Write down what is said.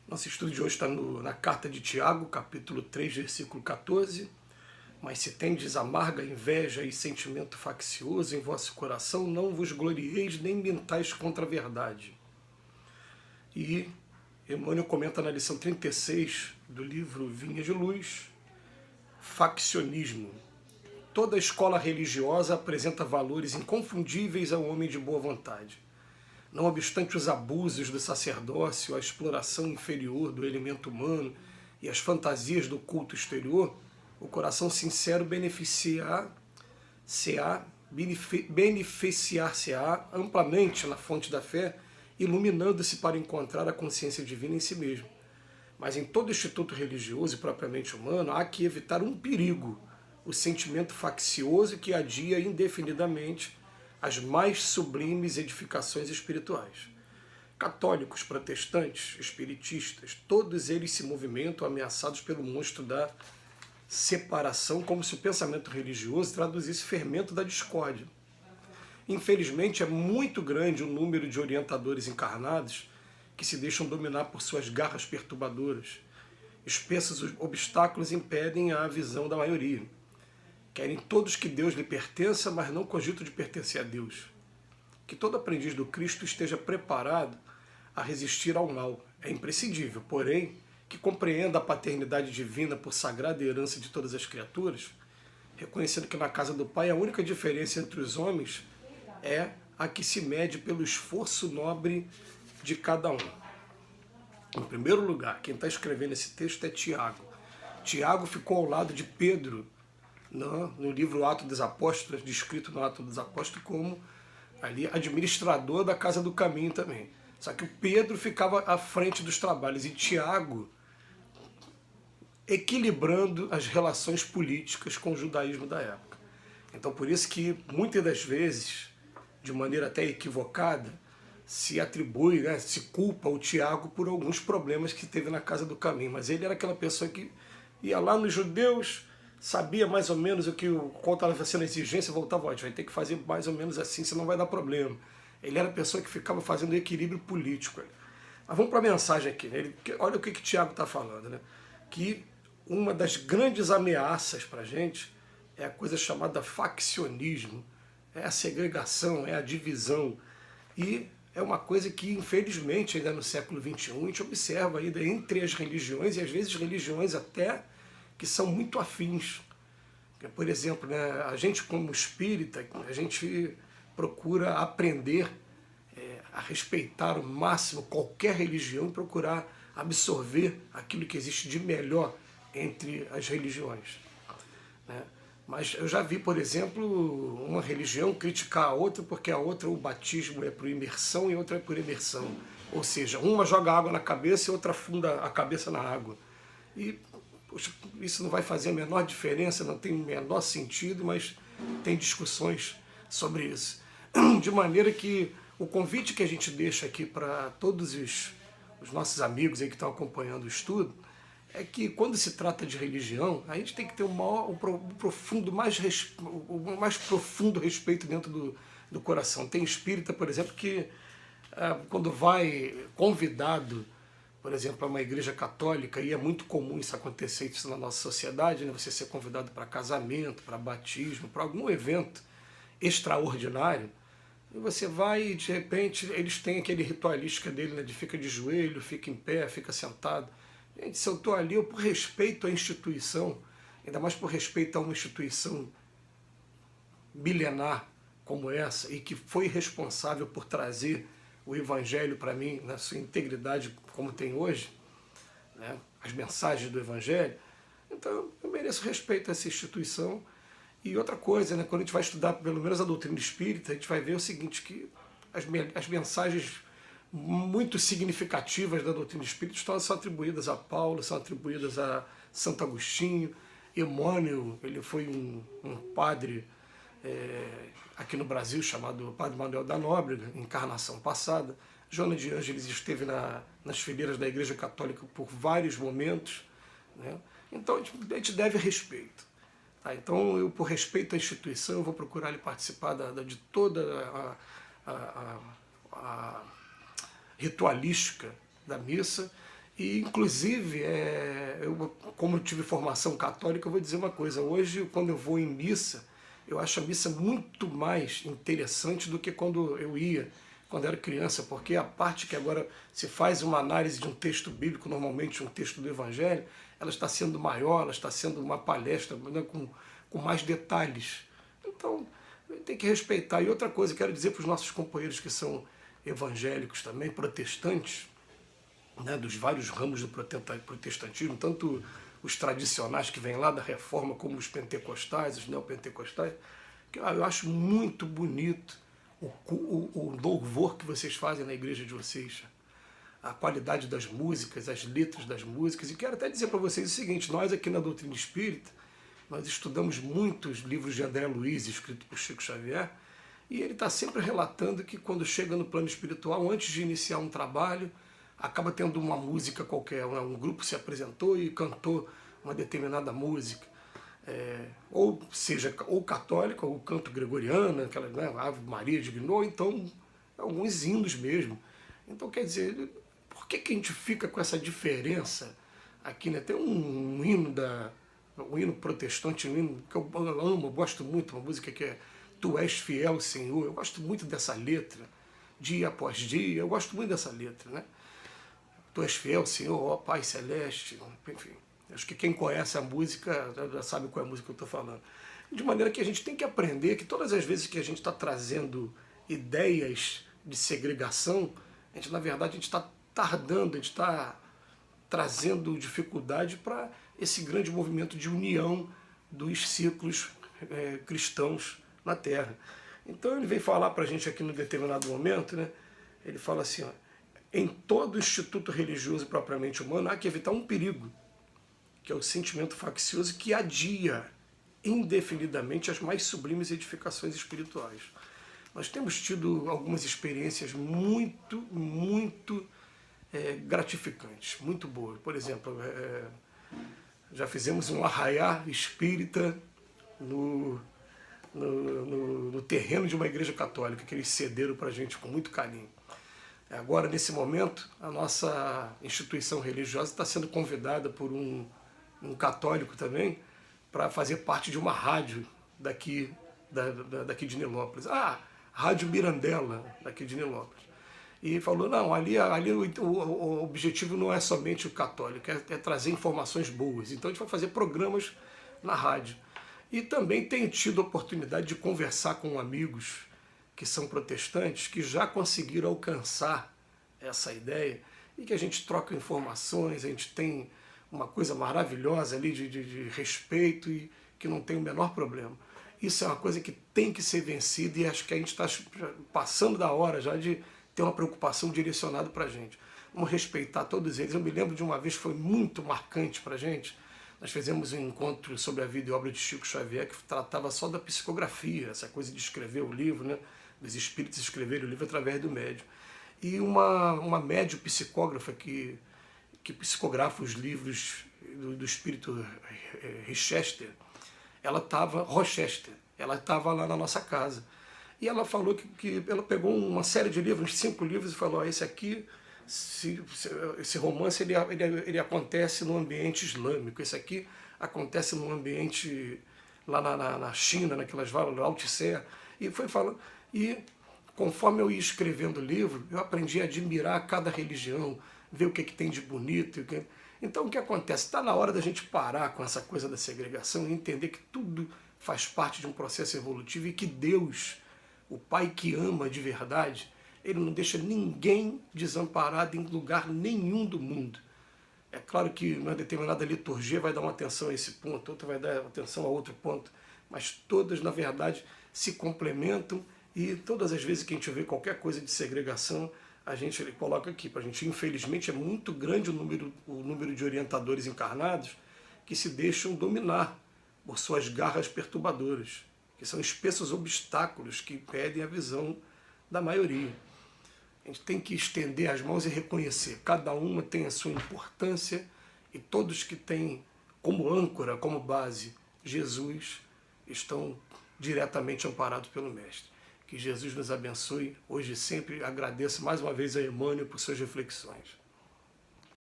Nosso estudo de hoje está na carta de Tiago, capítulo 3, versículo 14. Mas se tendes amarga inveja e sentimento faccioso em vosso coração, não vos glorieis nem mintais contra a verdade. E Emmanuel comenta na lição 36 do livro Vinha de Luz, faccionismo. Toda escola religiosa apresenta valores inconfundíveis ao homem de boa vontade. Não obstante os abusos do sacerdócio, a exploração inferior do elemento humano e as fantasias do culto exterior, o coração sincero beneficiar-se-á amplamente na fonte da fé, iluminando-se para encontrar a consciência divina em si mesmo. Mas em todo instituto religioso e propriamente humano, há que evitar um perigo, o sentimento faccioso que adia indefinidamente as mais sublimes edificações espirituais. Católicos, protestantes, espiritistas, todos eles se movimentam ameaçados pelo monstro da separação, como se o pensamento religioso traduzisse fermento da discórdia. Infelizmente, é muito grande o número de orientadores encarnados que se deixam dominar por suas garras perturbadoras. Espessos obstáculos impedem a visão da maioria. Querem todos que Deus lhe pertença, mas não cogitam de pertencer a Deus. Que todo aprendiz do Cristo esteja preparado a resistir ao mal. É imprescindível, porém, que compreenda a paternidade divina por sagrada herança de todas as criaturas, reconhecendo que na casa do Pai a única diferença entre os homens é a que se mede pelo esforço nobre de cada um. Em primeiro lugar, quem está escrevendo esse texto é Tiago. Tiago ficou ao lado de Pedro, no livro Atos dos Apóstolos, descrito no Atos dos Apóstolos como ali administrador da Casa do Caminho também. Só que o Pedro ficava à frente dos trabalhos e Tiago equilibrando as relações políticas com o judaísmo da época. Então por isso que muitas das vezes, de maneira até equivocada, se atribui, se culpa o Tiago por alguns problemas que teve na Casa do Caminho. Mas ele era aquela pessoa que ia lá nos judeus, sabia mais ou menos qual estava sendo a exigência, voltava, vai ter que fazer mais ou menos assim, senão vai dar problema. Ele era a pessoa que ficava fazendo equilíbrio político. Mas vamos para a mensagem aqui. Né? Olha o que Tiago está falando. Né? Que uma das grandes ameaças para a gente é a coisa chamada faccionismo. É a segregação, é a divisão. E é uma coisa que, infelizmente, ainda no século XXI, a gente observa ainda entre as religiões, e às vezes religiões até que são muito afins. Por exemplo, né, a gente como espírita, a gente procura aprender a respeitar ao máximo qualquer religião e procurar absorver aquilo que existe de melhor entre as religiões. Né? Mas eu já vi, por exemplo, uma religião criticar a outra porque a outra, o batismo é por imersão e outra é por emersão. Ou seja, uma joga água na cabeça e outra afunda a cabeça na água. E poxa, isso não vai fazer a menor diferença, não tem o menor sentido, mas tem discussões sobre isso. De maneira que o convite que a gente deixa aqui para todos os nossos amigos aí que estão acompanhando o estudo é que quando se trata de religião, a gente tem que ter o mais profundo respeito dentro do coração. Tem espírita, por exemplo, que quando vai convidado, por exemplo, a uma igreja católica, e é muito comum isso acontecer isso na nossa sociedade, né? Você ser convidado para casamento, para batismo, para algum evento extraordinário, e você vai e de repente eles têm aquele ritualística dele, né, de fica de joelho, fica em pé, fica sentado. Gente, se eu estou ali, eu por respeito à instituição, ainda mais por respeito a uma instituição milenar como essa, e que foi responsável por trazer o Evangelho para mim na sua integridade como tem hoje, né, as mensagens do Evangelho, então eu mereço respeito a essa instituição. E outra coisa, né, quando a gente vai estudar pelo menos a doutrina espírita, a gente vai ver o seguinte, que as mensagens muito significativas da doutrina espírita são atribuídas a Paulo, são atribuídas a Santo Agostinho. Emmanuel, ele foi um padre aqui no Brasil chamado Padre Manuel da Nóbrega, encarnação passada. Joana de Ângeles esteve nas fileiras da Igreja Católica por vários momentos. Né? Então a gente deve respeito. Tá? Então eu, por respeito à instituição, eu vou procurar lhe participar de toda a ritualística da missa E, inclusive, como eu tive formação católica, eu vou dizer uma coisa. Hoje, quando eu vou em missa, eu acho a missa muito mais interessante do que quando eu ia, quando era criança, porque a parte que agora se faz uma análise de um texto bíblico, normalmente um texto do Evangelho, ela está sendo maior, ela está sendo uma palestra, né, com mais detalhes. Então, tem que respeitar. E outra coisa, quero dizer para os nossos companheiros que são evangélicos também, protestantes, né, dos vários ramos do protestantismo, tanto os tradicionais que vêm lá da Reforma, como os pentecostais, os neopentecostais, que eu acho muito bonito o louvor que vocês fazem na igreja de vocês, a qualidade das músicas, as letras das músicas. E quero até dizer para vocês o seguinte: nós aqui na Doutrina Espírita, nós estudamos muitos livros de André Luiz, escrito por Chico Xavier, e ele está sempre relatando que quando chega no plano espiritual, antes de iniciar um trabalho, acaba tendo uma música qualquer, né? Um grupo se apresentou e cantou uma determinada música, ou seja, ou católica, ou canto gregoriano, aquela, né, Ave Maria dignou, ou então alguns hinos mesmo. Então, quer dizer, por que a gente fica com essa diferença aqui, né? Tem um hino protestante, um hino que eu amo, eu gosto muito, uma música que é Tu és fiel, Senhor. Eu gosto muito dessa letra, dia após dia, eu gosto muito dessa letra, né? Tu és fiel, Senhor, ó Pai Celeste, enfim. Acho que quem conhece a música já sabe qual é a música que eu estou falando. De maneira que a gente tem que aprender que todas as vezes que a gente está trazendo ideias de segregação, a gente, na verdade, a gente está tardando, a gente está trazendo dificuldade para esse grande movimento de união dos ciclos cristãos na Terra. Então ele vem falar para a gente aqui num determinado momento, né? Ele fala assim, ó, em todo instituto religioso propriamente humano há que evitar um perigo, que é o sentimento faccioso que adia indefinidamente as mais sublimes edificações espirituais. Nós temos tido algumas experiências muito gratificantes, muito boas. Por exemplo, já fizemos um arraiá espírita no terreno de uma igreja católica, que eles cederam para a gente com muito carinho. Agora, nesse momento, a nossa instituição religiosa está sendo convidada por um católico também para fazer parte de uma rádio daqui de Nilópolis. Rádio Mirandela, daqui de Nilópolis. E falou, não, ali o objetivo não é somente o católico, é trazer informações boas. Então a gente vai fazer programas na rádio. E também tenho tido a oportunidade de conversar com amigos que são protestantes, que já conseguiram alcançar essa ideia e que a gente troca informações, a gente tem uma coisa maravilhosa ali de respeito e que não tem o menor problema. Isso é uma coisa que tem que ser vencida e acho que a gente está passando da hora já de ter uma preocupação direcionada para a gente. Vamos respeitar todos eles. Eu me lembro de uma vez que foi muito marcante para a gente. Nós fizemos um encontro sobre a vida e obra de Chico Xavier que tratava só da psicografia, essa coisa de escrever o livro, né? Dos espíritos escreverem o livro através do médium. E uma médium psicógrafa que psicografa os livros do espírito Rochester, ela estava lá na nossa casa. E ela falou que ela pegou uma série de livros, uns 5 livros, e falou, esse aqui, esse romance ele acontece no ambiente islâmico, esse aqui acontece no ambiente lá na China, naquelas valas, Lao Tse, e foi falando. E conforme eu ia escrevendo o livro, eu aprendi a admirar cada religião, ver o que tem de bonito. Então o que acontece? Está na hora da gente parar com essa coisa da segregação e entender que tudo faz parte de um processo evolutivo e que Deus, o Pai que ama de verdade, ele não deixa ninguém desamparado em lugar nenhum do mundo. É claro que uma determinada liturgia vai dar uma atenção a esse ponto, outra vai dar atenção a outro ponto, mas todas, na verdade, se complementam e todas as vezes que a gente vê qualquer coisa de segregação, a gente coloca aqui para a gente. Infelizmente, é muito grande o número de orientadores encarnados que se deixam dominar por suas garras perturbadoras, que são espessos obstáculos que impedem a visão da maioria. A gente tem que estender as mãos e reconhecer. Cada uma tem a sua importância e todos que têm como âncora, como base, Jesus, estão diretamente amparados pelo Mestre. Que Jesus nos abençoe hoje e sempre. Agradeço mais uma vez a Emmanuel por suas reflexões.